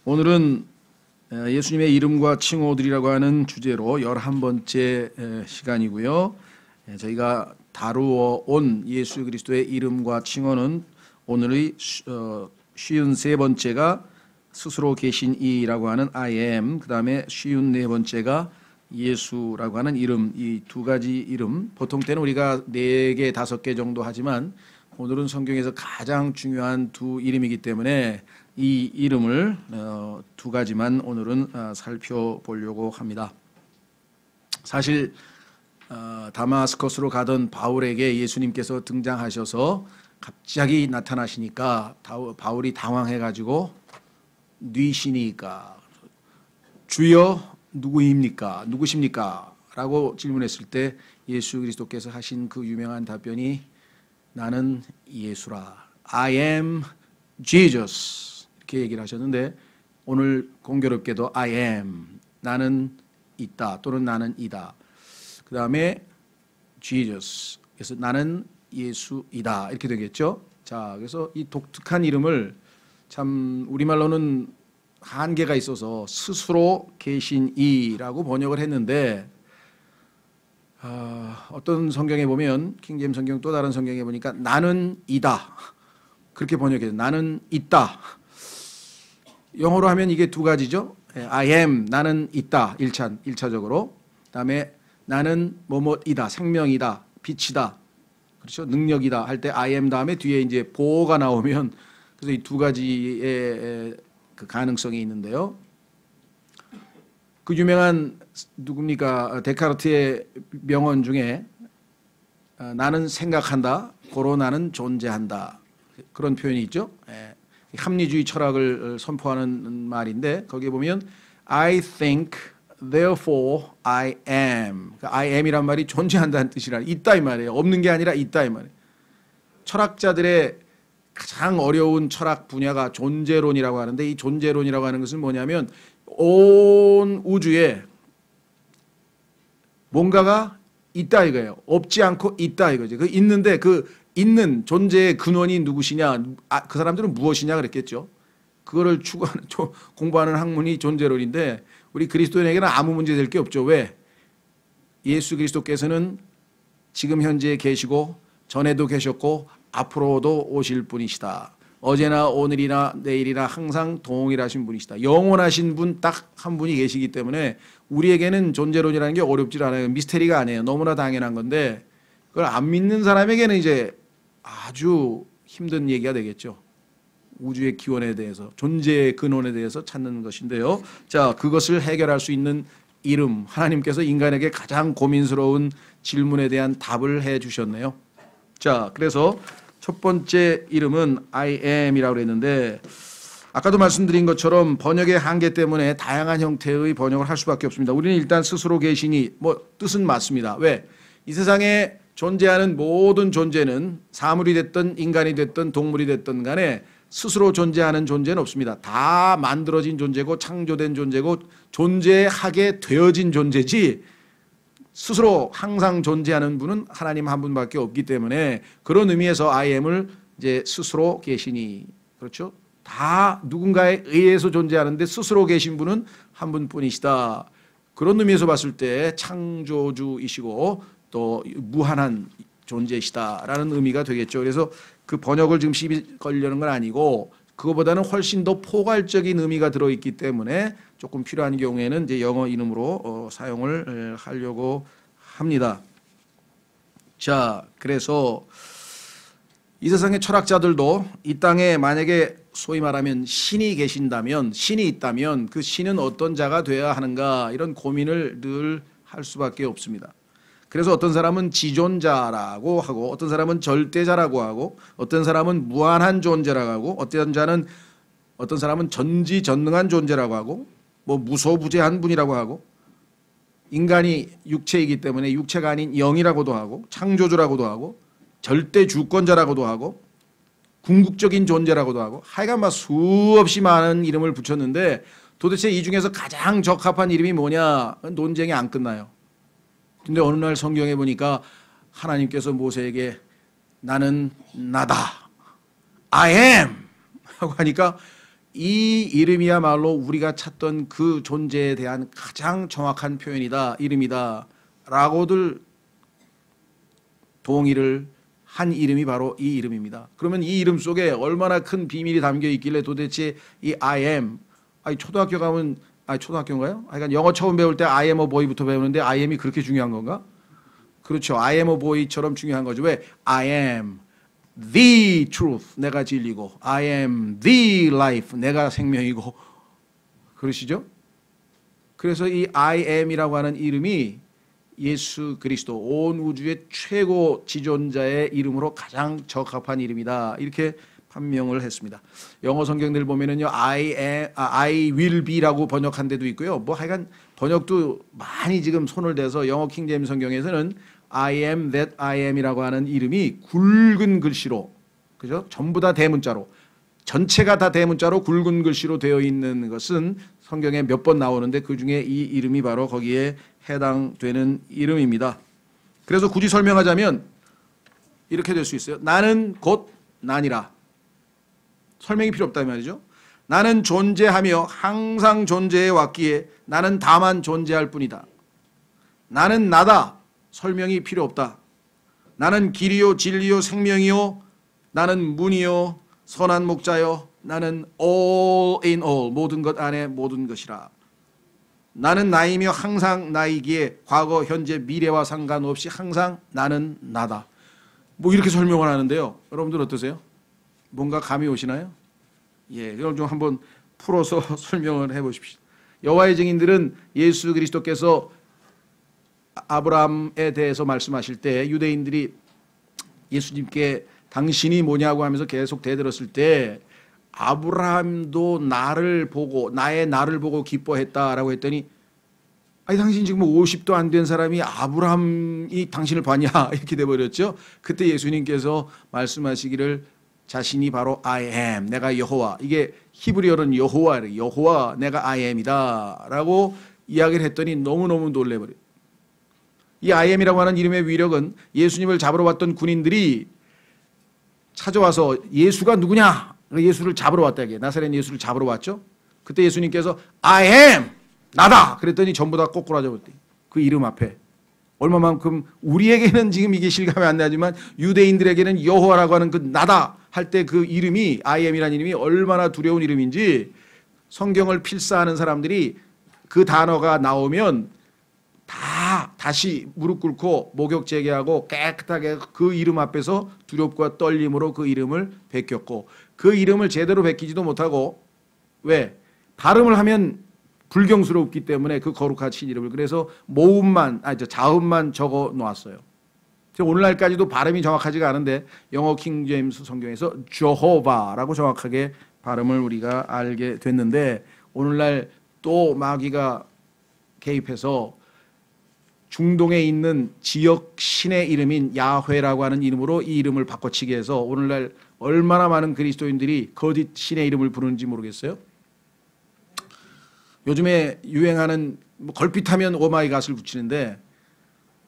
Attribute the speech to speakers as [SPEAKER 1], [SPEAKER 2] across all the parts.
[SPEAKER 1] 오늘은 예수님의 이름과 칭호들이라고 하는 주제로 11번째 시간이고요. 저희가 다루어 온 예수 그리스도의 이름과 칭호는 오늘의 53번째가 스스로 계신 이라고 하는 I am, 그 다음에 54번째가 예수라고 하는 이름, 이 두 가지 이름. 보통 때는 우리가 4개, 5개 정도 하지만 오늘은 성경에서 가장 중요한 두 이름이기 때문에 이 이름을 두 가지만 오늘은 살펴보려고 합니다. 사실 다마스커스로 가던 바울에게 예수님께서 등장하셔서 갑자기 나타나시니까 바울이 당황해가지고 뉘시니까 주여 누구십니까? 라고 질문했을 때 예수 그리스도께서 하신 그 유명한 답변이 나는 예수라. I am Jesus. 이렇게 얘기를 하셨는데 오늘 공교롭게도 I am. 나는 있다 또는 나는 이다. 그 다음에 Jesus. 그래서 나는 예수이다. 이렇게 되겠죠. 자, 그래서 이 독특한 이름을 참 우리말로는 한계가 있어서 스스로 계신 이라고 번역을 했는데 어떤 성경에 보면 킹제임스 성경 또 다른 성경에 보니까 나는 이다 그렇게 번역해요. 나는 있다. 영어로 하면 이게 두 가지죠. I am 나는 있다 1차적으로. 그다음에 나는 뭐뭐이다 생명이다 빛이다 그렇죠 능력이다 할 때 I am 다음에 뒤에 이제 보호가 나오면 그래서 이 두 가지의 그 가능성이 있는데요. 그 유명한 누굽니까 데카르트의 명언 중에 나는 생각한다, 고로 나는 존재한다 그런 표현이 있죠. 합리주의 철학을 선포하는 말인데 거기에 보면 I think, therefore I am. I am이란 말이 존재한다는 뜻이라 있다 이 말이에요. 없는 게 아니라 있다 이 말이에요. 철학자들의 가장 어려운 철학 분야가 존재론이라고 하는데 이 존재론이라고 하는 것은 뭐냐면 온 우주에 뭔가가 있다 이거예요. 없지 않고 있다 이거죠. 그 있는데 그 있는 존재의 근원이 누구시냐, 그 사람들은 무엇이냐 그랬겠죠. 그거를 추구하는 공부하는 학문이 존재론인데 우리 그리스도인에게는 아무 문제 될 게 없죠. 왜? 예수 그리스도께서는 지금 현재 계시고 전에도 계셨고 앞으로도 오실 분이시다. 어제나 오늘이나 내일이나 항상 동일하신 분이시다. 영원하신 분 딱 한 분이 계시기 때문에 우리에게는 존재론이라는 게 어렵지 않아요. 미스테리가 아니에요. 너무나 당연한 건데 그걸 안 믿는 사람에게는 이제 아주 힘든 얘기가 되겠죠. 우주의 기원에 대해서 존재의 근원에 대해서 찾는 것인데요. 자, 그것을 해결할 수 있는 이름 하나님께서 인간에게 가장 고민스러운 질문에 대한 답을 해 주셨네요. 자, 그래서 첫 번째 이름은 I am이라고 그랬는데 아까도 말씀드린 것처럼 번역의 한계 때문에 다양한 형태의 번역을 할 수밖에 없습니다. 우리는 일단 스스로 계시니 뭐 뜻은 맞습니다. 왜? 이 세상에 존재하는 모든 존재는 사물이 됐든 인간이 됐든 동물이 됐든 간에 스스로 존재하는 존재는 없습니다. 다 만들어진 존재고 창조된 존재고 존재하게 되어진 존재지 스스로 항상 존재하는 분은 하나님 한 분밖에 없기 때문에 그런 의미에서 I am을 이제 스스로 계시니 그렇죠? 다 누군가에 의해서 존재하는데 스스로 계신 분은 한 분뿐이시다. 그런 의미에서 봤을 때 창조주이시고 또 무한한 존재이시다라는 의미가 되겠죠. 그래서 그 번역을 지금 시비 걸려는 건 아니고 그거보다는 훨씬 더 포괄적인 의미가 들어있기 때문에 조금 필요한 경우에는 이제 영어 이름으로 사용을 하려고 합니다. 자, 그래서 이 세상의 철학자들도 이 땅에 만약에 소위 말하면 신이 계신다면, 신이 있다면 그 신은 어떤 자가 되어야 하는가 이런 고민을 늘 할 수밖에 없습니다. 그래서 어떤 사람은 지존자라고 하고 어떤 사람은 절대자라고 하고 어떤 사람은 무한한 존재라고 하고 어떤 사람은 전지전능한 존재라고 하고 뭐 무소부재한 분이라고 하고 인간이 육체이기 때문에 육체가 아닌 영이라고도 하고 창조주라고도 하고 절대 주권자라고도 하고 궁극적인 존재라고도 하고 하여간 막 수없이 많은 이름을 붙였는데 도대체 이 중에서 가장 적합한 이름이 뭐냐 논쟁이 안 끝나요. 근데 어느 날 성경에 보니까 하나님께서 모세에게 나는 나다 I am 하고 하니까 이 이름이야말로 우리가 찾던 그 존재에 대한 가장 정확한 표현이다, 이름이다 라고들 동의를 한 이름이 바로 이 이름입니다. 그러면 이 이름 속에 얼마나 큰 비밀이 담겨 있길래 도대체 이 I am, 초등학교 가면, 초등학교인가요? 하여간 영어 처음 배울 때 I am a boy부터 배우는데 I am이 그렇게 중요한 건가? 그렇죠. I am a boy처럼 중요한 거죠. 왜? I am the truth, 내가 진리고, I am the life, 내가 생명이고, 그러시죠? 그래서 이 I am이라고 하는 이름이 예수 그리스도, 온 우주의 최고 지존자의 이름으로 가장 적합한 이름이다, 이렇게 판명을 했습니다. 영어 성경들 보면은요, I will be라고 번역한 데도 있고요. 뭐 하여간 번역도 많이 지금 손을 대서 영어 킹제임스 성경에서는 I am that I am이라고 하는 이름이 굵은 글씨로, 그죠? 전부 다 대문자로, 전체가 다 대문자로 굵은 글씨로 되어 있는 것은 성경에 몇 번 나오는데 그 중에 이 이름이 바로 거기에 해당되는 이름입니다. 그래서 굳이 설명하자면 이렇게 될 수 있어요. 나는 곧 나니라. 설명이 필요 없다 이 말이죠. 나는 존재하며 항상 존재해 왔기에 나는 다만 존재할 뿐이다. 나는 나다. 설명이 필요 없다. 나는 길이요 진리요 생명이요, 나는 문이요 선한 목자요, 나는 all in all, 모든 것 안에 모든 것이라. 나는 나이며 항상 나이기에 과거 현재 미래와 상관없이 항상 나는 나다. 뭐 이렇게 설명을 하는데요. 여러분들 어떠세요? 뭔가 감이 오시나요? 예, 그럼 좀 한번 풀어서 설명을 해보십시오. 여호와의 증인들은 예수 그리스도께서 아브라함에 대해서 말씀하실 때 유대인들이 예수님께 당신이 뭐냐고 하면서 계속 대들었을 때 아브라함도 나를 보고, 나의 나를 보고 기뻐했다라고 했더니, 아니 당신 지금 50도 안 된 사람이 아브라함이 당신을 봤냐 이렇게 돼버렸죠. 그때 예수님께서 말씀하시기를 자신이 바로 I am, 내가 여호와, 이게 히브리어는 여호와, 여호와 내가 I am이다 라고 이야기를 했더니 너무너무 놀래버려요. 이 I am이라고 하는 이름의 위력은 예수님을 잡으러 왔던 군인들이 찾아와서 예수가 누구냐? 예수를 잡으러 왔다. 나사렛 예수를 잡으러 왔죠. 그때 예수님께서 I am, 나다 그랬더니 전부 다 꼬꾸라져 버렸대. 그 이름 앞에. 얼마만큼 우리에게는 지금 이게 실감이 안 나지만 유대인들에게는 여호와라고 하는 그 나다 할 때 그 이름이, I am이라는 이름이 얼마나 두려운 이름인지 성경을 필사하는 사람들이 그 단어가 나오면 다시 무릎 꿇고 목욕 재개하고 깨끗하게 그 이름 앞에서 두렵과 떨림으로 그 이름을 베꼈고, 그 이름을 제대로 베끼지도 못하고, 왜? 발음을 하면 불경스럽기 때문에 그 거룩하신 이름을, 그래서 자음만 적어 놓았어요. 오늘날까지도 발음이 정확하지가 않은데 영어 킹제임스 성경에서 저호바라고 정확하게 발음을 우리가 알게 됐는데, 오늘날 또 마귀가 개입해서 중동에 있는 지역 신의 이름인 야훼라고 하는 이름으로 이 이름을 바꿔치기 해서 오늘날 얼마나 많은 그리스도인들이 거짓 신의 이름을 부르는지 모르겠어요. 요즘에 유행하는 걸핏하면 오마이갓을 붙이는데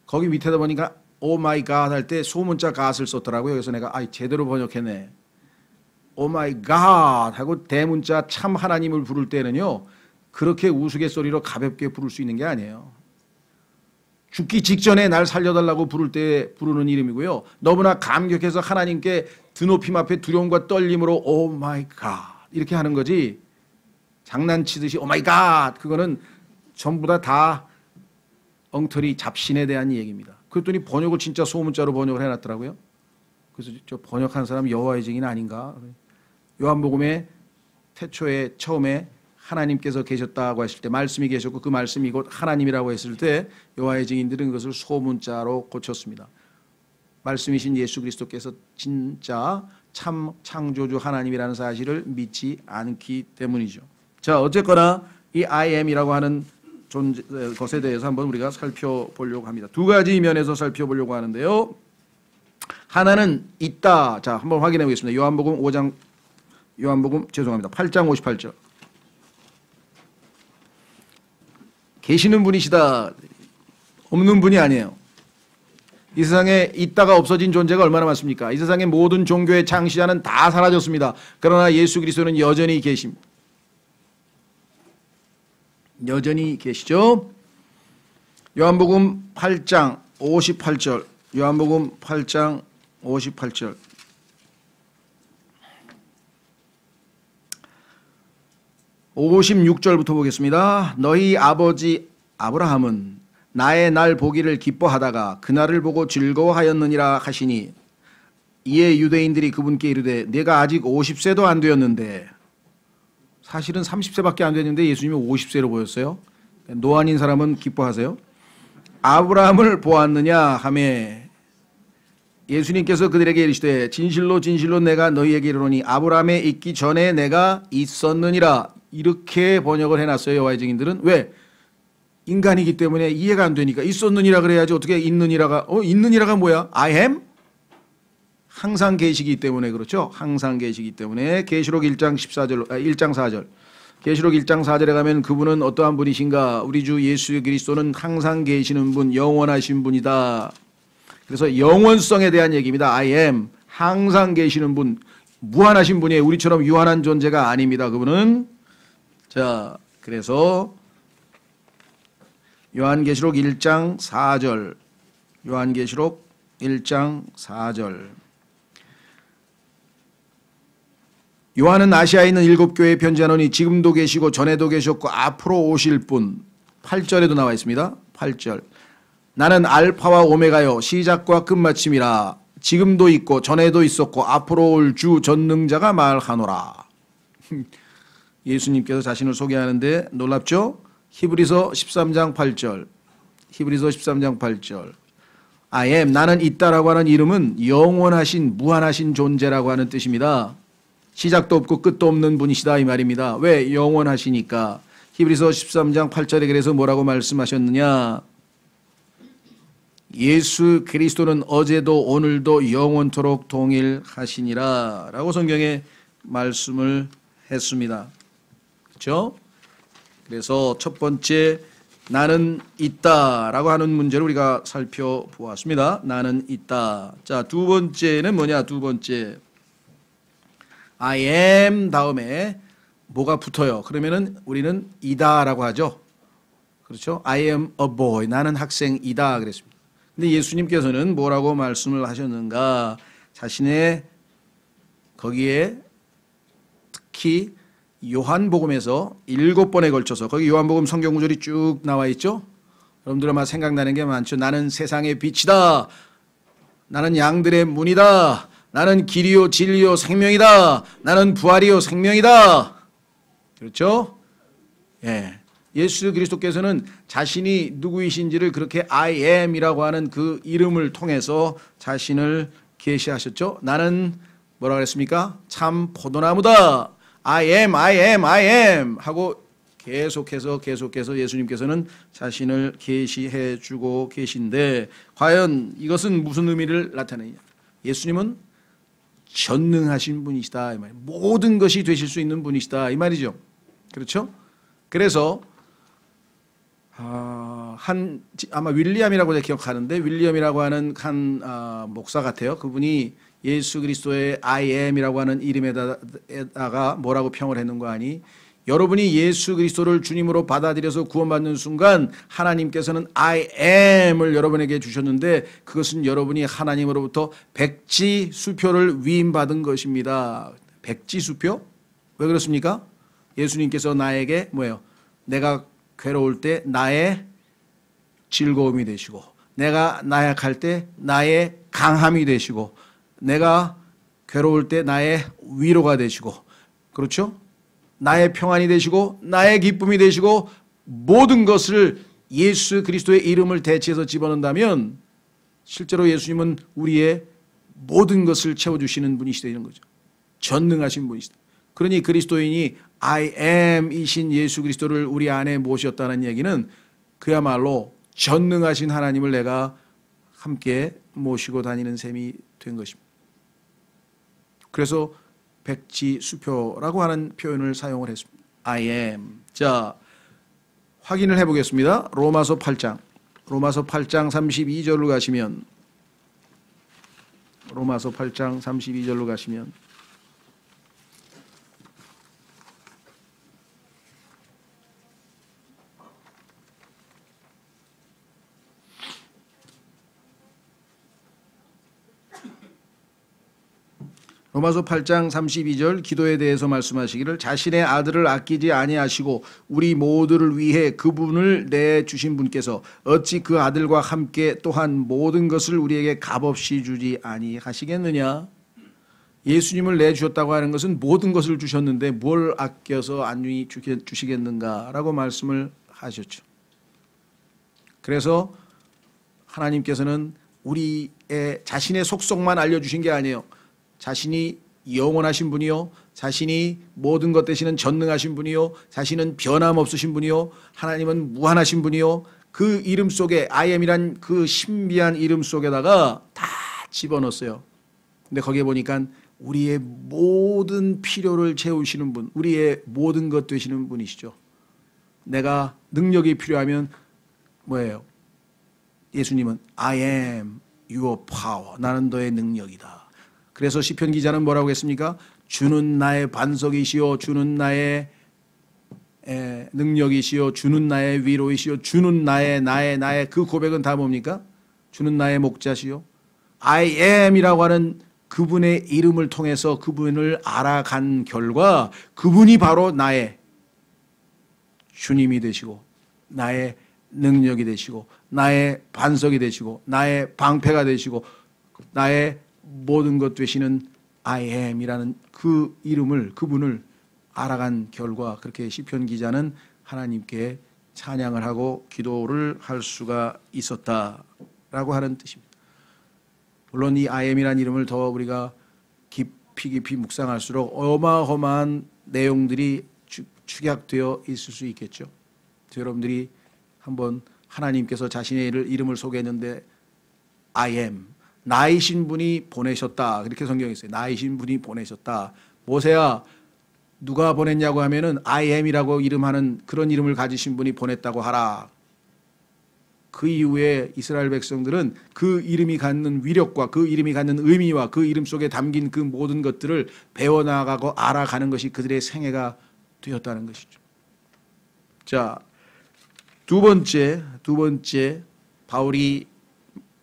[SPEAKER 1] 거기 밑에다 보니까 오마이갓 할 때 소문자 갓을 썼더라고요. 그래서 내가 제대로 번역했네. 오마이갓 하고 대문자 참 하나님을 부를 때는요, 그렇게 우스갯소리로 가볍게 부를 수 있는 게 아니에요. 죽기 직전에 날 살려달라고 부를 때 부르는 이름이고요. 너무나 감격해서 하나님께 드높임 앞에 두려움과 떨림으로 오 마이 갓 이렇게 하는 거지, 장난치듯이 오 마이 갓 그거는 전부 다 엉터리 잡신에 대한 얘기입니다. 그랬더니 번역을 진짜 소문자로 번역을 해놨더라고요. 그래서 저 번역한 사람 여호와의 증인 아닌가. 요한복음에 태초에 처음에 하나님께서 계셨다고 했을 때, 말씀이 계셨고 그 말씀이 곧 하나님이라고 했을 때 여호와의 증인들은 그것을 소문자로 고쳤습니다. 말씀이신 예수 그리스도께서 진짜 참 창조주 하나님이라는 사실을 믿지 않기 때문이죠. 자, 어쨌거나 이 I am이라고 하는 것에 대해서 한번 우리가 살펴보려고 합니다. 두 가지 면에서 살펴보려고 하는데요. 하나는 있다. 자, 한번 확인해 보겠습니다. 요한복음 8장 58절. 계시는 분이시다. 없는 분이 아니에요. 이 세상에 있다가 없어진 존재가 얼마나 많습니까? 이 세상의 모든 종교의 창시자는 다 사라졌습니다. 그러나 예수 그리스도는 여전히 계십니다. 여전히 계시죠? 요한복음 8장 58절. 요한복음 8장 58절. (56절부터) 보겠습니다. 너희 아버지 아브라함은 나의 날 보기를 기뻐하다가 그날을 보고 즐거워하였느니라 하시니, 이에 유대인들이 그분께 이르되 내가 아직 50세도 안 되었는데, 사실은 30세밖에 안 됐는데 예수님이 50세로 보였어요. 노안인 사람은 기뻐하세요. 아브라함을 보았느냐 하매 예수님께서 그들에게 이르시되 진실로 진실로 내가 너희에게 이르노니 아브라함에 있기 전에 내가 있었느니라. 이렇게 번역을 해놨어요. 여호와의 증인들은. 왜? 인간이기 때문에 이해가 안 되니까 있었느니라 그래야지. 어떻게 있느니라가 있느니라가 뭐야? I am? 항상 계시기 때문에 그렇죠. 항상 계시기 때문에. 계시록 1장 14절 1장 4절. 계시록 1장 4절에 가면 그분은 어떠한 분이신가? 우리 주 예수 그리스도는 항상 계시는 분, 영원하신 분이다. 그래서 영원성에 대한 얘기입니다. I am. 항상 계시는 분, 무한하신 분이에요. 우리처럼 유한한 존재가 아닙니다. 그분은. 자, 그래서 요한계시록 1장 4절. 요한계시록 1장 4절. 요한은 아시아에 있는 7교회에 편지하노니 지금도 계시고 전에도 계셨고 앞으로 오실 분. 8절에도 나와 있습니다. 8절. 나는 알파와 오메가요 시작과 끝마침이라. 지금도 있고 전에도 있었고 앞으로 올 주 전능자가 말하노라. 예수님께서 자신을 소개하는데 놀랍죠? 히브리서 13장 8절. 히브리서 13장 8절. I am, 나는 있다라고 하는 이름은 영원하신 무한하신 존재라고 하는 뜻입니다. 시작도 없고 끝도 없는 분이시다 이 말입니다. 왜? 영원하시니까. 히브리서 13장 8절에 그래서 뭐라고 말씀하셨느냐? 예수 그리스도는 어제도 오늘도 영원토록 동일하시니라 라고 성경에 말씀을 했습니다. 그렇죠? 그래서 첫 번째 나는 있다라고 하는 문제를 우리가 살펴보았습니다. 나는 있다. 자, 두 번째는 뭐냐? 두 번째 I am 다음에 뭐가 붙어요? 그러면은 우리는 이다라고 하죠. 그렇죠? I am a boy. 나는 학생이다 그랬습니다. 근데 예수님께서는 뭐라고 말씀을 하셨는가? 자신의 거기에 특히 요한복음에서 7번에 걸쳐서, 거기 요한복음 성경 구절이 쭉 나와 있죠. 여러분들 아마 생각나는 게 많죠. 나는 세상의 빛이다. 나는 양들의 문이다. 나는 길이요 진리요 생명이다. 나는 부활이요 생명이다. 그렇죠? 예. 예수 그리스도께서는 자신이 누구이신지를 그렇게 I am이라고 하는 그 이름을 통해서 자신을 계시하셨죠. 나는 뭐라 그랬습니까? 참 포도나무다. I am, I am, I am 하고 계속해서 예수님께서는 자신을 계시해 주고 계신데, 과연 이것은 무슨 의미를 나타내냐? 예수님은 전능하신 분이시다 이 말이에요. 모든 것이 되실 수 있는 분이시다 이 말이죠. 그렇죠? 그래서 아마 윌리엄이라고 제가 기억하는데, 윌리엄이라고 하는 한 목사 같아요. 그분이 예수 그리스도의 I am이라고 하는 이름에다가 뭐라고 평을 했는가 하니, 여러분이 예수 그리스도를 주님으로 받아들여서 구원받는 순간 하나님께서는 I am을 여러분에게 주셨는데, 그것은 여러분이 하나님으로부터 백지수표를 위임받은 것입니다. 백지수표? 왜 그렇습니까? 예수님께서 나에게 뭐예요? 내가 괴로울 때 나의 즐거움이 되시고, 내가 나약할 때 나의 강함이 되시고, 내가 괴로울 때 나의 위로가 되시고, 그렇죠? 나의 평안이 되시고 나의 기쁨이 되시고, 모든 것을 예수 그리스도의 이름을 대체해서 집어넣는다면 실제로 예수님은 우리의 모든 것을 채워주시는 분이시다 이런 거죠. 전능하신 분이시다. 그러니 그리스도인이 I am 이신 예수 그리스도를 우리 안에 모셨다는 얘기는 그야말로 전능하신 하나님을 내가 함께 모시고 다니는 셈이 된 것입니다. 그래서 백지수표라고 하는 표현을 사용을 했습니다. I am. 자, 확인을 해보겠습니다. 로마서 8장 32절로 가시면, 로마서 8장 32절로 가시면, 로마서 8장 32절 기도에 대해서 말씀하시기를 자신의 아들을 아끼지 아니하시고 우리 모두를 위해 그분을 내주신 분께서 어찌 그 아들과 함께 또한 모든 것을 우리에게 값없이 주지 아니하시겠느냐. 예수님을 내주셨다고 하는 것은 모든 것을 주셨는데 뭘 아껴서 안중히 주시겠는가라고 말씀을 하셨죠. 그래서 하나님께서는 우리의 자신의 속성만 알려주신 게 아니에요. 자신이 영원하신 분이요, 자신이 모든 것 되시는 전능하신 분이요, 자신은 변함없으신 분이요, 하나님은 무한하신 분이요, 그 이름 속에 I am이란 그 신비한 이름 속에다가 다 집어넣었어요. 근데 거기에 보니까 우리의 모든 필요를 채우시는 분, 우리의 모든 것 되시는 분이시죠. 내가 능력이 필요하면 뭐예요? 예수님은 I am your power. 나는 너의 능력이다. 그래서 시편 기자는 뭐라고 했습니까? 주는 나의 반석이시요, 주는 나의 능력이시요, 주는 나의 위로이시요, 주는 나의 그 고백은 다 뭡니까? 주는 나의 목자시요. I am이라고 하는 그분의 이름을 통해서 그분을 알아간 결과 그분이 바로 나의 주님이 되시고 나의 능력이 되시고 나의 반석이 되시고 나의 방패가 되시고 나의 모든 것 되시는 I am이라는 그 이름을 그분을 알아간 결과 그렇게 시편 기자는 하나님께 찬양을 하고 기도를 할 수가 있었다라고 하는 뜻입니다. 물론 이 I am이라는 이름을 더 우리가 깊이 묵상할수록 어마어마한 내용들이 축약되어 있을 수 있겠죠. 여러분들이 한번 하나님께서 자신의 이름을 소개했는데 I am, 나이신 분이 보내셨다. 그렇게 성경에 있어요. 나이신 분이 보내셨다. 모세야 누가 보냈냐고 하면은 I am이라고 이름하는 그런 이름을 가지신 분이 보냈다고 하라. 그 이후에 이스라엘 백성들은 그 이름이 갖는 위력과 그 이름이 갖는 의미와 그 이름 속에 담긴 그 모든 것들을 배워나가고 알아가는 것이 그들의 생애가 되었다는 것이죠. 자, 두 번째 바울이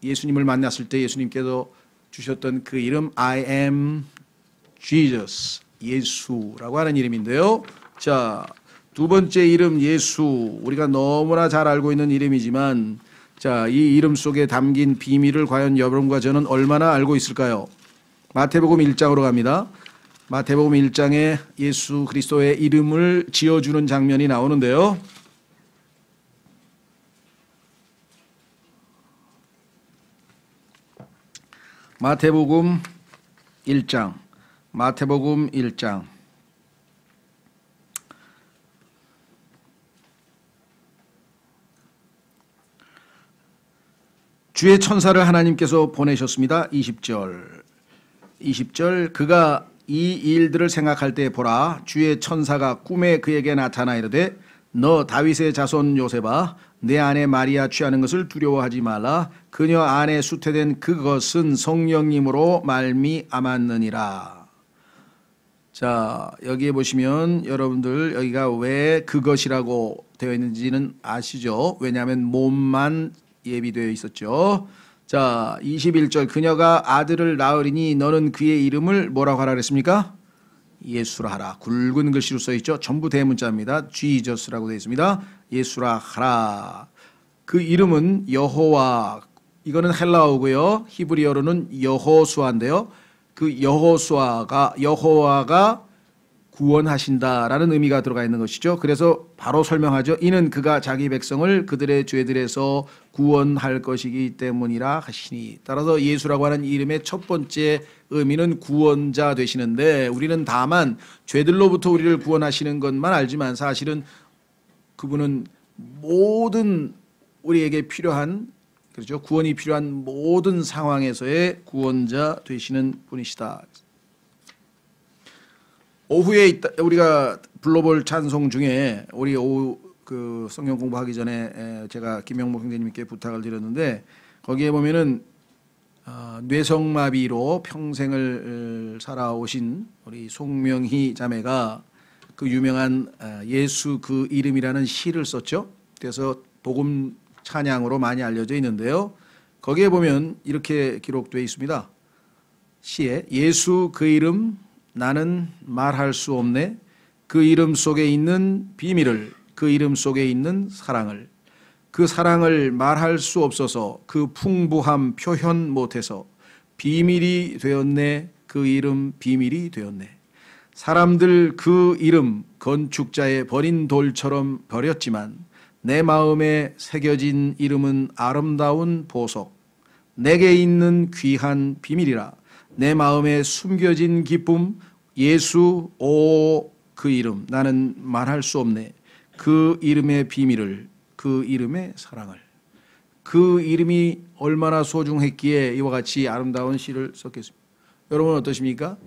[SPEAKER 1] 예수님을 만났을 때 예수님께서 주셨던 그 이름 I am Jesus, 예수라고 하는 이름인데요. 자, 두 번째 이름 예수, 우리가 너무나 잘 알고 있는 이름이지만 자, 이 이름 속에 담긴 비밀을 과연 여러분과 저는 얼마나 알고 있을까요? 마태복음 1장으로 갑니다. 마태복음 1장에 예수 그리스도의 이름을 지어주는 장면이 나오는데요. 마태복음 1장 주의 천사를 하나님께서 보내셨습니다. 20절 그가 이 일들을 생각할 때 보라 주의 천사가 꿈에 그에게 나타나 이르되 너 다윗의 자손 요셉아 내 아내 마리아 취하는 것을 두려워하지 말라 그녀 안에 수태된 그것은 성령님으로 말미암았느니라. 자, 여기에 보시면 여러분들 여기가 왜 그것이라고 되어 있는지는 아시죠? 왜냐하면 몸만 예비되어 있었죠. 자, 21절 그녀가 아들을 낳으리니 너는 그의 이름을 뭐라고 하라 그랬습니까? 예수라 하라. 굵은 글씨로 써 있죠. 전부 대문자입니다. Jesus라고 되어 있습니다. 예수라 하라. 그 이름은 여호와, 이거는 헬라어고요. 히브리어로는 여호수아인데요. 그 여호와가 구원하신다라는 의미가 들어가 있는 것이죠. 그래서 바로 설명하죠. 이는 그가 자기 백성을 그들의 죄들에서 구원할 것이기 때문이라 하시니. 따라서 예수라고 하는 이름의 첫 번째 의미는 구원자 되시는데 우리는 다만 죄들로부터 우리를 구원하시는 것만 알지만 사실은 그분은 모든 우리에게 필요한 그렇죠. 구원이 필요한 모든 상황에서의 구원자 되시는 분이시다. 오후에 우리가 불러볼 찬송 중에 우리 오후 그 성경 공부하기 전에 제가 김영목 형제님께 부탁을 드렸는데 거기에 보면은 뇌성마비로 평생을 살아오신 우리 송명희 자매가 그 유명한 예수 그 이름이라는 시를 썼죠. 그래서 복음 찬양으로 많이 알려져 있는데요. 거기에 보면 이렇게 기록되어 있습니다. 시에 예수 그 이름 나는 말할 수 없네. 그 이름 속에 있는 비밀을, 그 이름 속에 있는 사랑을, 그 사랑을 말할 수 없어서 그 풍부함 표현 못해서 비밀이 되었네. 그 이름 비밀이 되었네. 사람들 그 이름 건축자의 버린 돌처럼 버렸지만 내 마음에 새겨진 이름은 아름다운 보석, 내게 있는 귀한 비밀이라. 내 마음에 숨겨진 기쁨, 예수 오 그 이름 나는 말할 수 없네. 그 이름의 비밀을, 그 이름의 사랑을. 그 이름이 얼마나 소중했기에 이와 같이 아름다운 시를 썼겠습니까? 여러분 어떠십니까?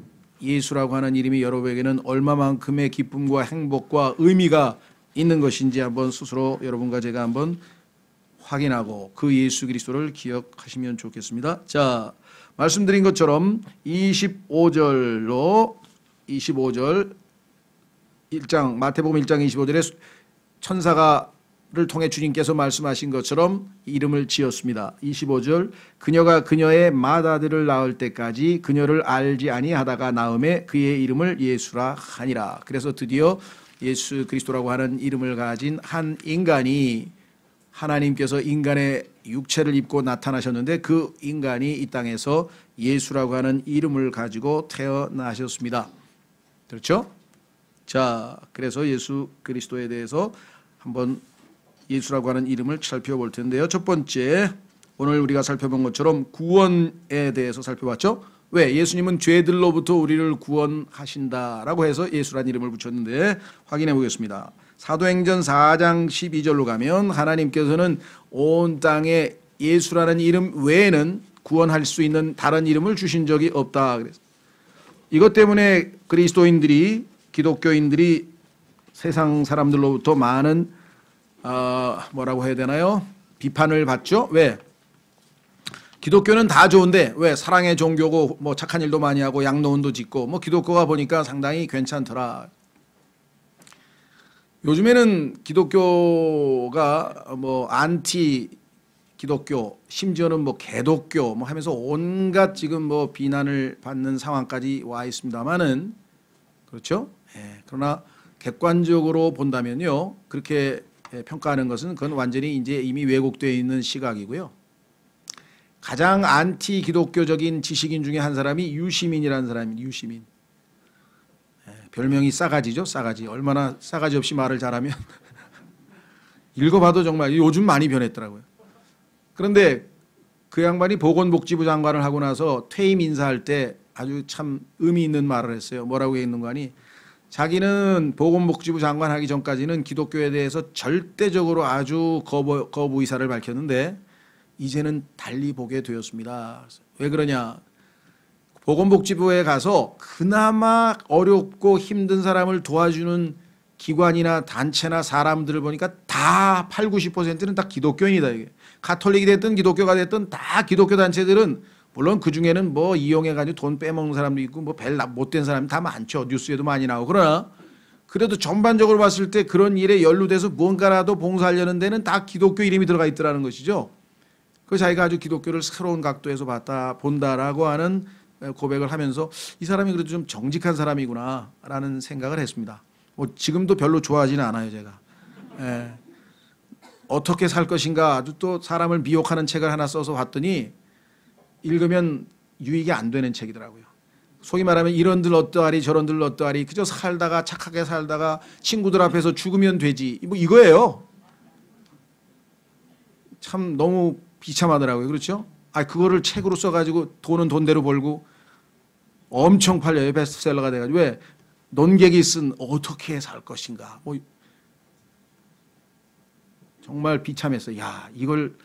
[SPEAKER 1] 예수라고 하는 이름이 여러분에게는 얼마만큼의 기쁨과 행복과 의미가 있는 것인지 한번 스스로 여러분과 제가 한번 확인하고 그 예수 그리스도를 기억하시면 좋겠습니다. 자, 말씀드린 것처럼 25절 1장 마태복음 1장 25절에 천사가를 통해 주님께서 말씀하신 것처럼 이름을 지었습니다. 25절 그녀가 그녀의 맏아들을 낳을 때까지 그녀를 알지 아니하다가 낳음에 그의 이름을 예수라 하니라. 그래서 드디어 예수 그리스도라고 하는 이름을 가진 한 인간이 하나님께서 인간의 육체를 입고 나타나셨는데 그 인간이 이 땅에서 예수라고 하는 이름을 가지고 태어나셨습니다. 그렇죠? 자, 그래서 예수 그리스도에 대해서 한번 예수라고 하는 이름을 살펴볼 텐데요. 첫 번째, 오늘 우리가 살펴본 것처럼 구원에 대해서 살펴봤죠. 왜? 예수님은 죄들로부터 우리를 구원하신다라고 해서 예수라는 이름을 붙였는데 확인해 보겠습니다. 사도행전 4장 12절로 가면 하나님께서는 온 땅에 예수라는 이름 외에는 구원할 수 있는 다른 이름을 주신 적이 없다. 그래서 이것 때문에 그리스도인들이, 기독교인들이 세상 사람들로부터 많은 뭐라고 해야 되나요? 비판을 받죠. 왜? 기독교는 다 좋은데 왜 사랑의 종교고 뭐 착한 일도 많이 하고 양로원도 짓고 뭐 기독교가 보니까 상당히 괜찮더라. 요즘에는 기독교가 뭐 안티 기독교, 심지어는 뭐 개독교 뭐 하면서 온갖 지금 뭐 비난을 받는 상황까지 와 있습니다만은 그렇죠? 그러나 객관적으로 본다면요, 그렇게 평가하는 것은 그건 완전히 이제 이미 왜곡되어 있는 시각이고요. 가장 안티 기독교적인 지식인 중에 한 사람이 유시민이라는 사람입니다. 유시민. 별명이 싸가지죠. 싸가지. 얼마나 싸가지 없이 말을 잘하면 읽어봐도 정말 요즘 많이 변했더라고요. 그런데 그 양반이 보건복지부 장관을 하고 나서 퇴임 인사할 때 아주 참 의미 있는 말을 했어요. 뭐라고 했는 거 아니? 자기는 보건복지부 장관 하기 전까지는 기독교에 대해서 절대적으로 아주 거부 의사를 밝혔는데 이제는 달리 보게 되었습니다. 왜 그러냐? 보건복지부에 가서 그나마 어렵고 힘든 사람을 도와주는 기관이나 단체나 사람들을 보니까 다 8, 90%는 다 기독교인이다. 이게. 가톨릭이 됐든 기독교가 됐든 다 기독교 단체들은 물론 그중에는 뭐 이용해가지고 돈 빼먹는 사람도 있고 뭐 별 못된 사람이 다 많죠. 뉴스에도 많이 나오고. 그러나 그래도 전반적으로 봤을 때 그런 일에 연루돼서 무언가라도 봉사하려는 데는 다 기독교 이름이 들어가 있더라는 것이죠. 그 자기가 아주 기독교를 새로운 각도에서 본다라고 하는 고백을 하면서 이 사람이 그래도 좀 정직한 사람이구나 라는 생각을 했습니다. 뭐 지금도 별로 좋아하지는 않아요, 제가. 어떻게 살 것인가 아주 또 사람을 미혹하는 책을 하나 써서 봤더니 읽으면 유익이 안 되는 책이더라고요. 소위 말하면 이런들 어떠하리 저런들 어떠하리 그저 살다가 착하게 살다가 친구들 앞에서 죽으면 되지 뭐 이거예요. 참 너무 비참하더라고요. 그렇죠? 그거를 책으로 써가지고 돈은 돈대로 벌고 엄청 팔려요. 베스트셀러가 돼가지고. 왜? 논객이 쓴 어떻게 살 것인가. 뭐 정말 비참했어요. 야, 이걸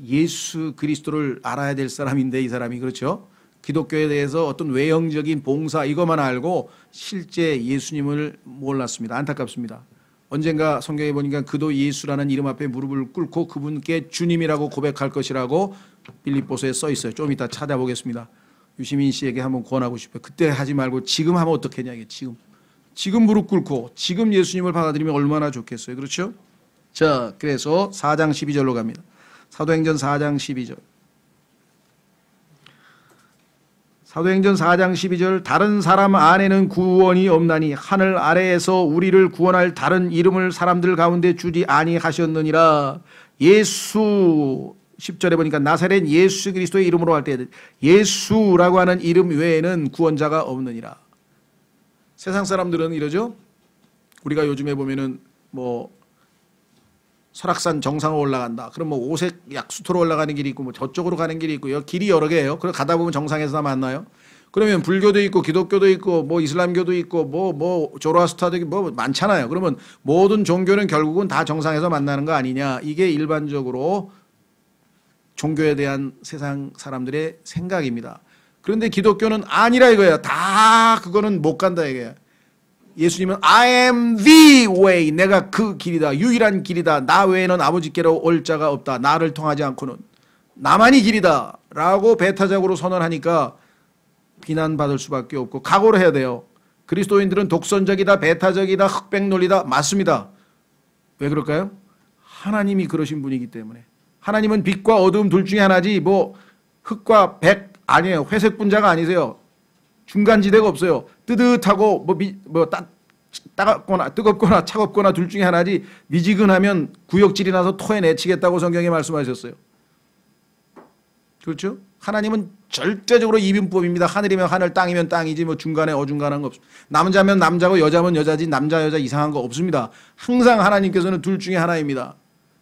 [SPEAKER 1] 예수 그리스도를 알아야 될 사람인데 이 사람이 그렇죠? 기독교에 대해서 어떤 외형적인 봉사 이것만 알고 실제 예수님을 몰랐습니다. 안타깝습니다. 언젠가 성경에 보니까 그도 예수라는 이름 앞에 무릎을 꿇고 그분께 주님이라고 고백할 것이라고 빌립보서에 써 있어요. 좀 이따 찾아보겠습니다. 유시민 씨에게 한번 권하고 싶어요. 그때 하지 말고 지금 하면 어떻겠냐 이게 지금 무릎 꿇고 지금 예수님을 받아들이면 얼마나 좋겠어요. 그렇죠? 자, 그래서 4장 12절로 갑니다. 사도행전 4장 12절. 사도행전 4장 12절 다른 사람 안에는 구원이 없나니 하늘 아래에서 우리를 구원할 다른 이름을 사람들 가운데 주지 아니하셨느니라. 예수 10절에 보니까 나사렛 예수 그리스도의 이름으로 할 때 예수라고 하는 이름 외에는 구원자가 없느니라. 세상 사람들은 이러죠. 우리가 요즘에 보면은 뭐 설악산 정상으로 올라간다. 그럼 뭐 오색 약수터로 올라가는 길이 있고 뭐 저쪽으로 가는 길이 있고요. 길이 여러 개예요. 그래 가다 보면 정상에서 다 만나요. 그러면 불교도 있고 기독교도 있고 뭐 이슬람교도 있고 뭐 조로아스터도 있고 뭐 많잖아요. 그러면 모든 종교는 결국은 다 정상에서 만나는 거 아니냐. 이게 일반적으로 종교에 대한 세상 사람들의 생각입니다. 그런데 기독교는 아니라 이거예요. 다 그거는 못 간다 이게. 예수님은 I am the way. 내가 그 길이다. 유일한 길이다. 나 외에는 아버지께로 올 자가 없다. 나를 통하지 않고는. 나만이 길이다. 라고 배타적으로 선언하니까 비난받을 수밖에 없고 각오를 해야 돼요. 그리스도인들은 독선적이다. 배타적이다. 흑백 논리다. 맞습니다. 왜 그럴까요? 하나님이 그러신 분이기 때문에. 하나님은 빛과 어두움 둘 중에 하나지 뭐 흑과 백 아니에요. 회색 분자가 아니세요. 중간지대가 없어요. 뜨뜻하고 따갑거나 뜨겁거나 차갑거나 둘 중에 하나지 미지근하면 구역질이 나서 토해 내치겠다고 성경에 말씀하셨어요. 그렇죠? 하나님은 절대적으로 이분법입니다. 하늘이면 하늘, 땅이면 땅이지 뭐 중간에 어중간한 거 없습니다. 남자면 남자고 여자면 여자지 남자 여자 이상한 거 없습니다. 항상 하나님께서는 둘 중에 하나입니다.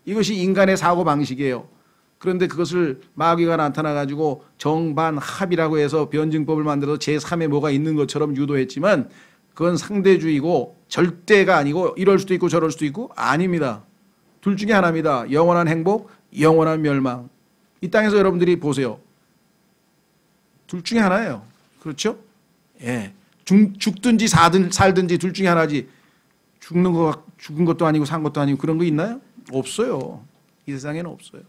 [SPEAKER 1] 이것이 인간의 사고방식이에요. 그런데 그것을 마귀가 나타나가지고 정반합이라고 해서 변증법을 만들어서 제3의 뭐가 있는 것처럼 유도했지만 그건 상대주의고 절대가 아니고 이럴 수도 있고 저럴 수도 있고 아닙니다. 둘 중에 하나입니다. 영원한 행복, 영원한 멸망. 이 땅에서 여러분들이 보세요. 둘 중에 하나예요. 그렇죠? 예. 죽든지 살든지 둘 중에 하나지. 죽은 것도 아니고 산 것도 아니고 그런 거 있나요? 없어요. 이 세상에는 없어요.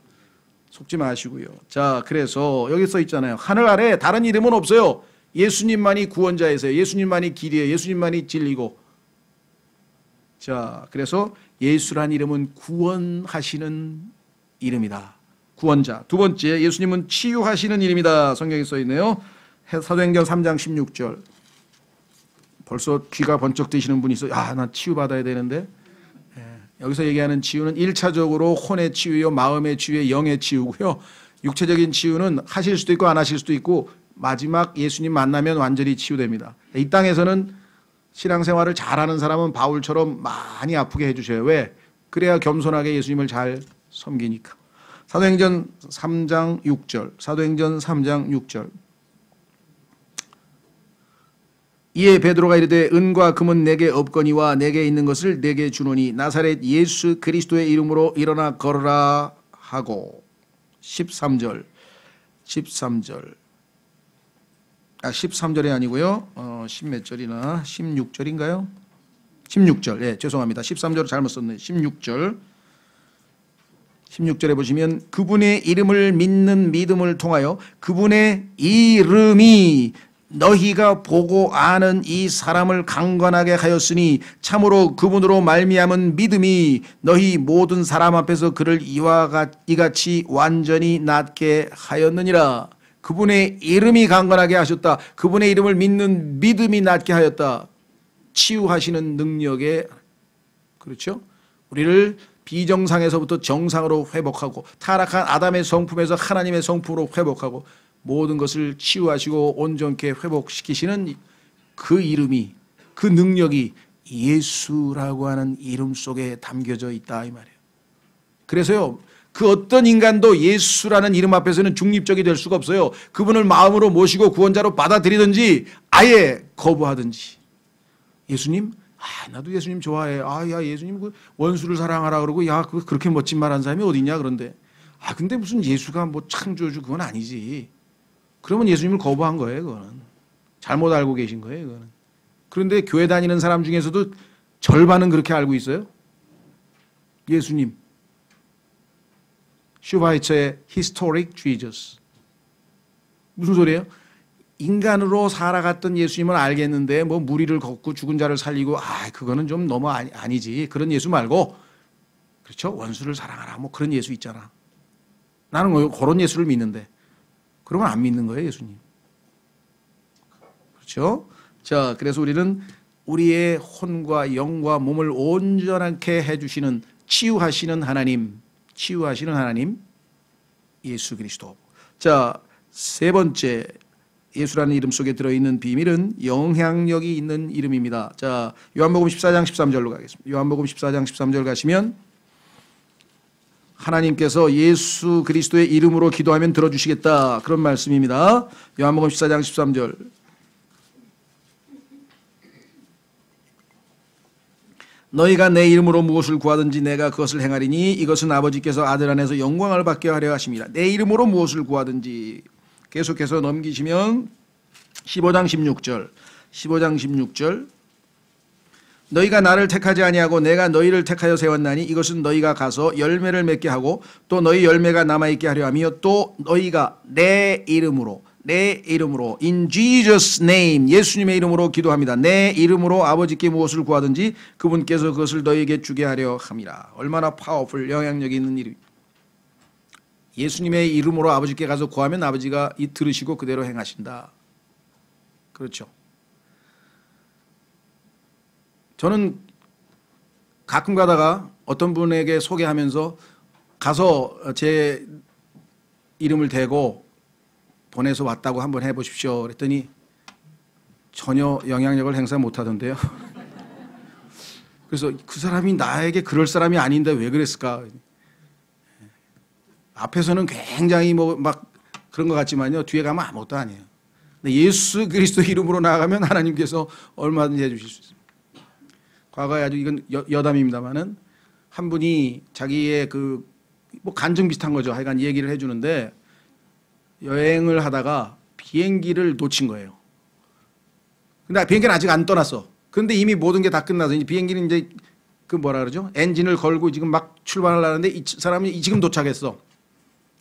[SPEAKER 1] 속지 마시고요. 자, 그래서 여기 써 있잖아요. 하늘 아래 다른 이름은 없어요. 예수님만이 구원자이세요. 예수님만이 길이에요. 예수님만이 진리고. 자, 그래서 예수란 이름은 구원하시는 이름이다. 구원자. 두 번째, 예수님은 치유하시는 이름이다. 성경에 써 있네요. 사도행전 3장 16절. 벌써 귀가 번쩍 뜨시는 분이 있어요. 아, 나 치유받아야 되는데. 여기서 얘기하는 치유는 1차적으로 혼의 치유요, 마음의 치유요, 영의 치유고요. 육체적인 치유는 하실 수도 있고 안 하실 수도 있고 마지막 예수님 만나면 완전히 치유됩니다. 이 땅에서는 신앙생활을 잘하는 사람은 바울처럼 많이 아프게 해주셔요. 왜? 그래야 겸손하게 예수님을 잘 섬기니까. 사도행전 3장 6절. 사도행전 3장 6절. 이에 베드로가 이르되 은과 금은 내게 없거니와 내게 있는 것을 내게 주노니 나사렛 예수 그리스도의 이름으로 일어나 걸어라 하고 13절 13절이 아니고요. 10몇 절이나 16절인가요? 16절. 예, 죄송합니다. 13절을 잘못 썼네. 16절에 보시면 그분의 이름을 믿는 믿음을 통하여 그분의 이름이 너희가 보고 아는 이 사람을 강건하게 하였으니 참으로 그분으로 말미암은 믿음이 너희 모든 사람 앞에서 그를 이같이 완전히 낫게 하였느니라. 그분의 이름이 강건하게 하셨다. 그분의 이름을 믿는 믿음이 낫게 하였다. 치유하시는 능력에, 그렇죠? 우리를 비정상에서부터 정상으로 회복하고 타락한 아담의 성품에서 하나님의 성품으로 회복하고 모든 것을 치유하시고 온전케 회복시키시는 그 이름이, 그 능력이 예수라고 하는 이름 속에 담겨져 있다 이 말이에요. 그래서요, 그 어떤 인간도 예수라는 이름 앞에서는 중립적이 될 수가 없어요. 그분을 마음으로 모시고 구원자로 받아들이든지 아예 거부하든지. 예수님? 아, 나도 예수님 좋아해. 아, 야, 예수님 그 원수를 사랑하라 그러고, 야, 그렇게 멋진 말 한 사람이 어딨냐 그런데. 아, 근데 무슨 예수가 뭐 창조주 그건 아니지. 그러면 예수님을 거부한 거예요, 그거는. 잘못 알고 계신 거예요, 그거는. 그런데 교회 다니는 사람 중에서도 절반은 그렇게 알고 있어요. 예수님. 슈바이처의 Historic Jesus. 무슨 소리예요? 인간으로 살아갔던 예수님은 알겠는데 뭐 무리를 걷고 죽은 자를 살리고 그거는 좀 너무 아니지. 그런 예수 말고, 그렇죠? 원수를 사랑하라 뭐 그런 예수 있잖아. 나는 그런 예수를 믿는데 그러면 안 믿는 거예요, 예수님. 그렇죠? 자, 그래서 우리는 우리의 혼과 영과 몸을 온전하게 해주시는 치유하시는 하나님, 예수 그리스도. 자, 세 번째, 예수라는 이름 속에 들어있는 비밀은 영향력이 있는 이름입니다. 자, 요한복음 14장 13절로 가겠습니다. 요한복음 14장 13절 가시면 하나님께서 예수 그리스도의 이름으로 기도하면 들어주시겠다, 그런 말씀입니다. 요한복음 14장 13절. 너희가 내 이름으로 무엇을 구하든지 내가 그것을 행하리니 이것은 아버지께서 아들 안에서 영광을 받게 하려 하심이라. 내 이름으로 무엇을 구하든지. 계속해서 넘기시면 15장 16절. 너희가 나를 택하지 아니하고 내가 너희를 택하여 세웠나니 이것은 너희가 가서 열매를 맺게 하고 또 너희 열매가 남아있게 하려 하며 또 너희가 내 이름으로 in Jesus name, 예수님의 이름으로 기도합니다. 내 이름으로 아버지께 무엇을 구하든지 그분께서 그것을 너희에게 주게 하려 함이라. 얼마나 파워풀, 영향력이 있는 이름. 예수님의 이름으로 아버지께 가서 구하면 아버지가 들으시고 그대로 행하신다. 그렇죠. 저는 가끔 가다가 어떤 분에게 소개하면서 가서 제 이름을 대고 보내서 왔다고 한번 해보십시오 그랬더니 전혀 영향력을 행사 못하던데요. 그래서 그 사람이 나에게 그럴 사람이 아닌데 왜 그랬을까. 앞에서는 굉장히 막 그런 것 같지만요, 뒤에 가면 아무것도 아니에요. 근데 예수 그리스도 이름으로 나아가면 하나님께서 얼마든지 해주실 수 있습니다. 과거에 아주 이건 여담입니다만은 한 분이 자기의 간증 비슷한 거죠. 하여간 얘기를 해주는데 여행을 하다가 비행기를 놓친 거예요. 근데 비행기는 아직 안 떠났어. 근데 이미 모든 게 다 끝나서 이제 비행기는 이제 뭐라 그러죠? 엔진을 걸고 지금 막 출발을 하는데 이 사람이 지금 도착했어.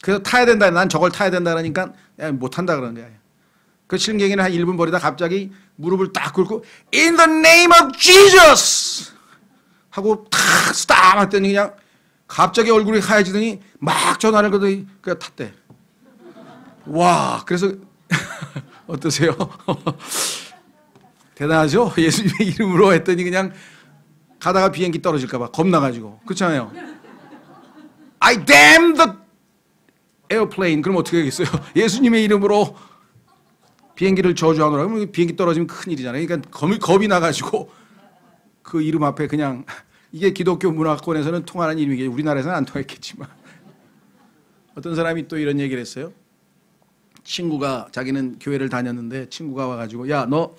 [SPEAKER 1] 그래서 타야 된다. 난 저걸 타야 된다 그러니까 못 탄다 그러는 거야. 그 실갱이는 한 1분 버리다 갑자기 무릎을 딱 꿇고 In the name of Jesus 하고 탁 스탑 했더니 그냥 갑자기 얼굴이 하얘지더니 막 전화를 걸더니 그냥 탔대. 와, 그래서 어떠세요? 대단하죠? 예수님의 이름으로 했더니 그냥 가다가 비행기 떨어질까 봐 겁나가지고. 그렇잖아요. I damn the airplane. 그럼 어떻게 하겠어요? 예수님의 이름으로 비행기를 저주하노라. 그러면 비행기 떨어지면 큰일이잖아요. 그러니까 겁이 나가지고 그 이름 앞에 그냥, 이게 기독교 문화권에서는 통하는 이름이겠죠. 우리나라에서는 안 통했겠지만. 어떤 사람이 또 이런 얘기를 했어요. 친구가, 자기는 교회를 다녔는데 친구가 와가지고 야, 너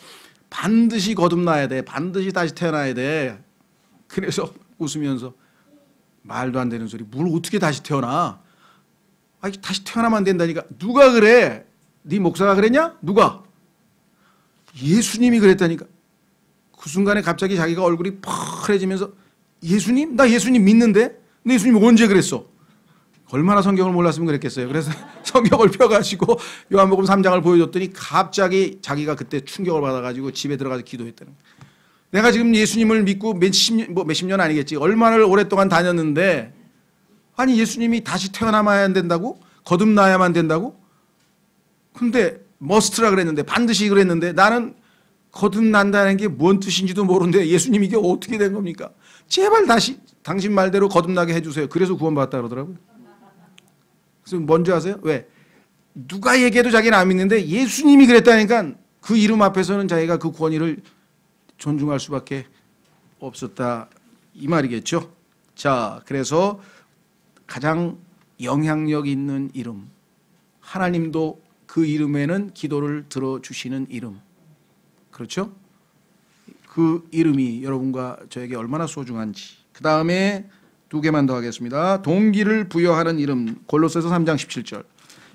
[SPEAKER 1] 반드시 거듭나야 돼. 반드시 다시 태어나야 돼. 그래서 웃으면서 말도 안 되는 소리. 뭘 어떻게 다시 태어나? 아니, 다시 태어나면 안 된다니까. 누가 그래? 네 목사가 그랬냐? 누가? 예수님이 그랬다니까. 그 순간에 갑자기 자기가 얼굴이 펄해지면서 예수님? 나 예수님 믿는데? 내 예수님 언제 그랬어? 얼마나 성경을 몰랐으면 그랬겠어요. 그래서 성경을 펴가지고 요한복음 3장을 보여줬더니 갑자기 자기가 그때 충격을 받아가지고 집에 들어가서 기도했다는 거예요. 내가 지금 예수님을 믿고 몇십 년 아니겠지. 얼마나 오랫동안 다녔는데 아니 예수님이 다시 태어나야만 된다고? 거듭나야만 된다고? 근데 머스트라 그랬는데, 반드시 그랬는데 나는 거듭난다는 게 뭔 뜻인지도 모르는데 예수님 이게 어떻게 된 겁니까? 제발 다시 당신 말대로 거듭나게 해주세요. 그래서 구원받았다 그러더라고요. 그래서 뭔지 아세요? 왜? 누가 얘기해도 자기는 안 믿는데 예수님이 그랬다니까 그 이름 앞에서는 자기가 그 권위를 존중할 수밖에 없었다, 이 말이겠죠. 자, 그래서 가장 영향력 있는 이름, 하나님도 그 이름에는 기도를 들어주시는 이름, 그렇죠? 그 이름이 여러분과 저에게 얼마나 소중한지. 그 다음에 두 개만 더 하겠습니다. 동기를 부여하는 이름, 골로새서 3장 17절.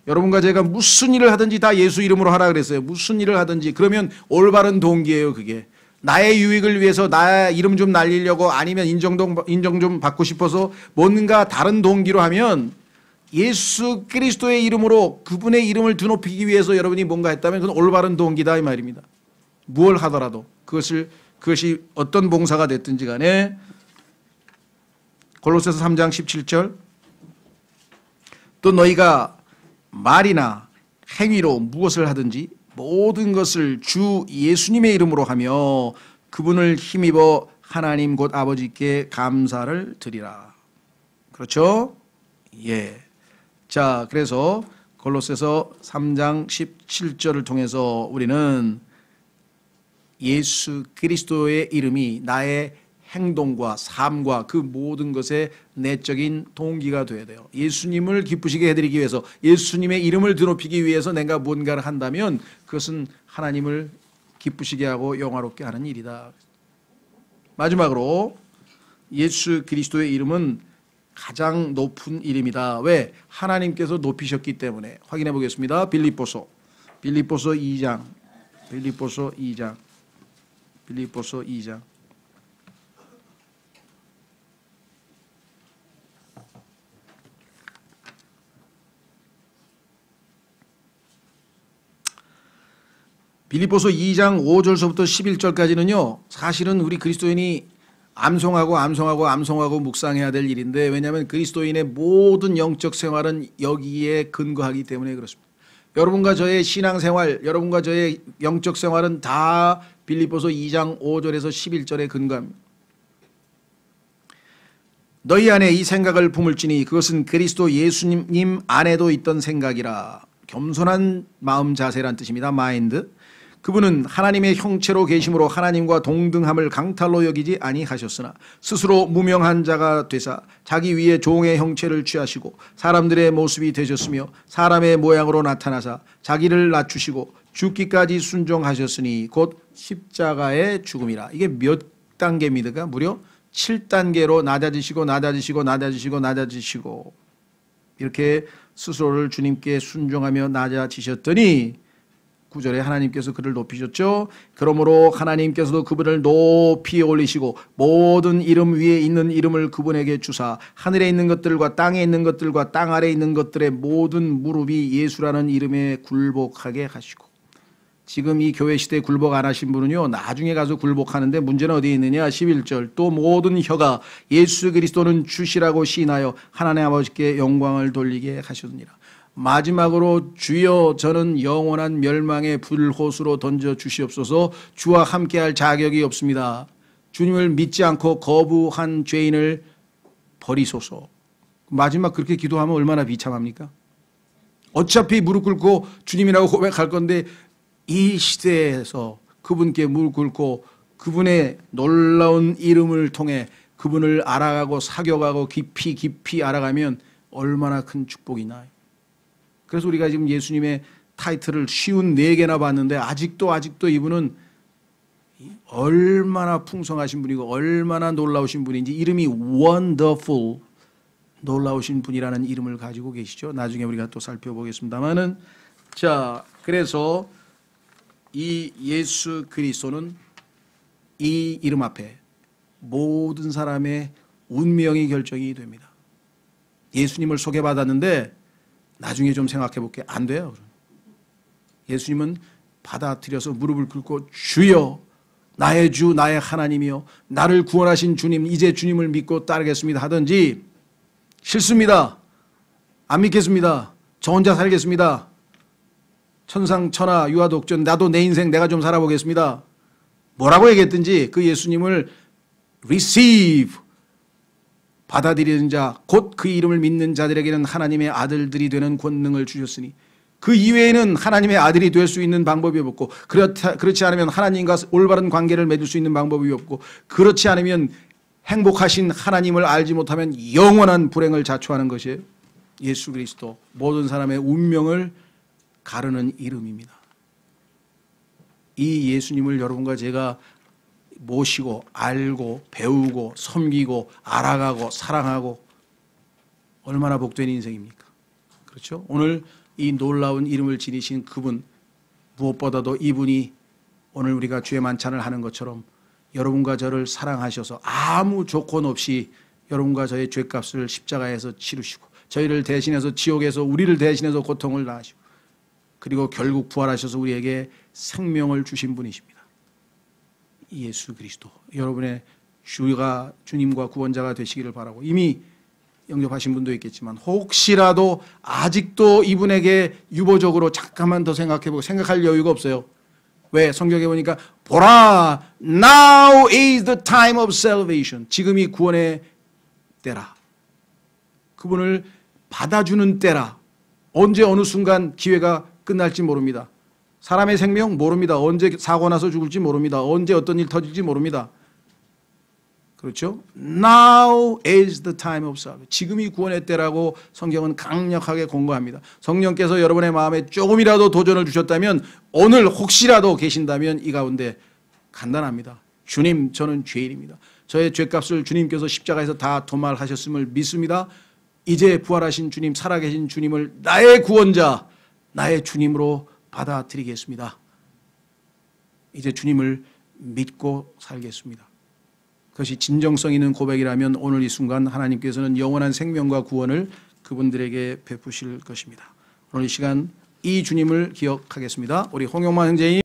[SPEAKER 1] 여러분과 제가 무슨 일을 하든지 다 예수 이름으로 하라 그랬어요. 무슨 일을 하든지. 그러면 올바른 동기예요, 그게. 나의 유익을 위해서 나의 이름 좀 날리려고, 아니면 인정 좀 받고 싶어서 뭔가 다른 동기로 하면, 예수 그리스도의 이름으로 그분의 이름을 드높이기 위해서 여러분이 뭔가 했다면 그건 올바른 동기다, 이 말입니다. 무엇을 하더라도 그것이 어떤 봉사가 됐든지 간에. 골로새서 3장 17절. 또 너희가 말이나 행위로 무엇을 하든지 모든 것을 주 예수님의 이름으로 하며 그분을 힘입어 하나님 곧 아버지께 감사를 드리라. 그렇죠? 예. 자, 그래서 골로새서 3장 17절을 통해서 우리는 예수 그리스도의 이름이 나의 행동과 삶과 그 모든 것의 내적인 동기가 되어야 돼요. 예수님을 기쁘시게 해드리기 위해서, 예수님의 이름을 드높이기 위해서 내가 뭔가를 한다면 그것은 하나님을 기쁘시게 하고 영화롭게 하는 일이다. 마지막으로 예수 그리스도의 이름은 가장 높은 이름이다. 왜? 하나님께서 높이셨기 때문에. 확인해 보겠습니다. 빌립보서 2장. 빌립보서 2장. 빌립보서 2장 5절서부터 11절까지는요. 사실은 우리 그리스도인이 암송하고 묵상해야 될 일인데, 왜냐하면 그리스도인의 모든 영적 생활은 여기에 근거하기 때문에 그렇습니다. 여러분과 저의 신앙생활, 여러분과 저의 영적 생활은 다 빌립보서 2장 5절에서 11절에 근거합니다. 너희 안에 이 생각을 품을지니 그것은 그리스도 예수님 안에도 있던 생각이라. 겸손한 마음 자세란 뜻입니다. 마인드. 그분은 하나님의 형체로 계심으로 하나님과 동등함을 강탈로 여기지 아니하셨으나 스스로 무명한 자가 되사 자기 위에 종의 형체를 취하시고 사람들의 모습이 되셨으며 사람의 모양으로 나타나사 자기를 낮추시고 죽기까지 순종하셨으니 곧 십자가의 죽음이라. 이게 몇 단계입니까? 무려 7단계로 낮아지시고 이렇게 스스로를 주님께 순종하며 낮아지셨더니 9절에 하나님께서 그를 높이셨죠. 그러므로 하나님께서도 그분을 높이 올리시고 모든 이름 위에 있는 이름을 그분에게 주사 하늘에 있는 것들과 땅에 있는 것들과 땅 아래에 있는 것들의 모든 무릎이 예수라는 이름에 굴복하게 하시고. 지금 이 교회 시대에 굴복 안 하신 분은요, 나중에 가서 굴복하는데 문제는 어디에 있느냐. 11절 또 모든 혀가 예수 그리스도는 주시라고 시인하여 하나님 아버지께 영광을 돌리게 하셨느니라. 마지막으로 주여 저는 영원한 멸망의 불호수로 던져 주시옵소서. 주와 함께할 자격이 없습니다. 주님을 믿지 않고 거부한 죄인을 버리소서. 마지막 그렇게 기도하면 얼마나 비참합니까? 어차피 무릎 꿇고 주님이라고 고백할 건데 이 시대에서 그분께 무릎 꿇고 그분의 놀라운 이름을 통해 그분을 알아가고 사격하고 깊이 알아가면 얼마나 큰 축복이나. 그래서 우리가 지금 예수님의 타이틀을 쉬운 4개나 봤는데 아직도 이분은 얼마나 풍성하신 분이고 얼마나 놀라우신 분인지, 이름이 Wonderful, 놀라우신 분이라는 이름을 가지고 계시죠. 나중에 우리가 또 살펴보겠습니다만은. 자, 그래서 이 예수 그리스도는 이 이름 앞에 모든 사람의 운명이 결정이 됩니다. 예수님을 소개받았는데 나중에 좀 생각해 볼게. 안 돼요. 예수님은 받아들여서 무릎을 꿇고 주여 나의 주 나의 하나님이여 나를 구원하신 주님 이제 주님을 믿고 따르겠습니다 하든지, 싫습니다, 안 믿겠습니다, 저 혼자 살겠습니다, 천상천하 유아독전 나도 내 인생 내가 좀 살아보겠습니다, 뭐라고 얘기했든지 그 예수님을 receive, 받아들이는 자, 곧 그 이름을 믿는 자들에게는 하나님의 아들들이 되는 권능을 주셨으니 그 이외에는 하나님의 아들이 될 수 있는 방법이 없고, 그렇지 않으면 하나님과 올바른 관계를 맺을 수 있는 방법이 없고, 그렇지 않으면 행복하신 하나님을 알지 못하면 영원한 불행을 자초하는 것이에요. 예수 그리스도, 모든 사람의 운명을 가르는 이름입니다. 이 예수님을 여러분과 제가 모시고 알고 배우고 섬기고 알아가고 사랑하고 얼마나 복된 인생입니까? 그렇죠? 오늘 이 놀라운 이름을 지니신 그분, 무엇보다도 이분이 오늘 우리가 주의 만찬을 하는 것처럼 여러분과 저를 사랑하셔서 아무 조건 없이 여러분과 저의 죄값을 십자가에서 치르시고 저희를 대신해서 지옥에서 우리를 대신해서 고통을 당하시고 그리고 결국 부활하셔서 우리에게 생명을 주신 분이십니다. 예수 그리스도, 여러분의 주님과 구원자가 되시기를 바라고, 이미 영접하신 분도 있겠지만 혹시라도 아직도 이분에게 유보적으로 잠깐만 더 생각해보고 생각할 여유가 없어요. 왜? 성경에 보니까 보라, now is the time of salvation. 지금이 구원의 때라. 그분을 받아주는 때라. 언제 어느 순간 기회가 끝날지 모릅니다. 사람의 생명 모릅니다. 언제 사고 나서 죽을지 모릅니다. 언제 어떤 일 터질지 모릅니다. 그렇죠? Now is the time of salvation. 지금이 구원의 때라고 성경은 강력하게 권고합니다. 성령께서 여러분의 마음에 조금이라도 도전을 주셨다면 오늘 혹시라도 계신다면 이 가운데 간단합니다. 주님, 저는 죄인입니다. 저의 죄값을 주님께서 십자가에서 다 도말하셨음을 믿습니다. 이제 부활하신 주님, 살아계신 주님을 나의 구원자, 나의 주님으로 받아들이겠습니다. 이제 주님을 믿고 살겠습니다. 그것이 진정성 있는 고백이라면 오늘 이 순간 하나님께서는 영원한 생명과 구원을 그분들에게 베푸실 것입니다. 오늘 이 시간 이 주님을 기억하겠습니다. 우리 홍영만 형제님.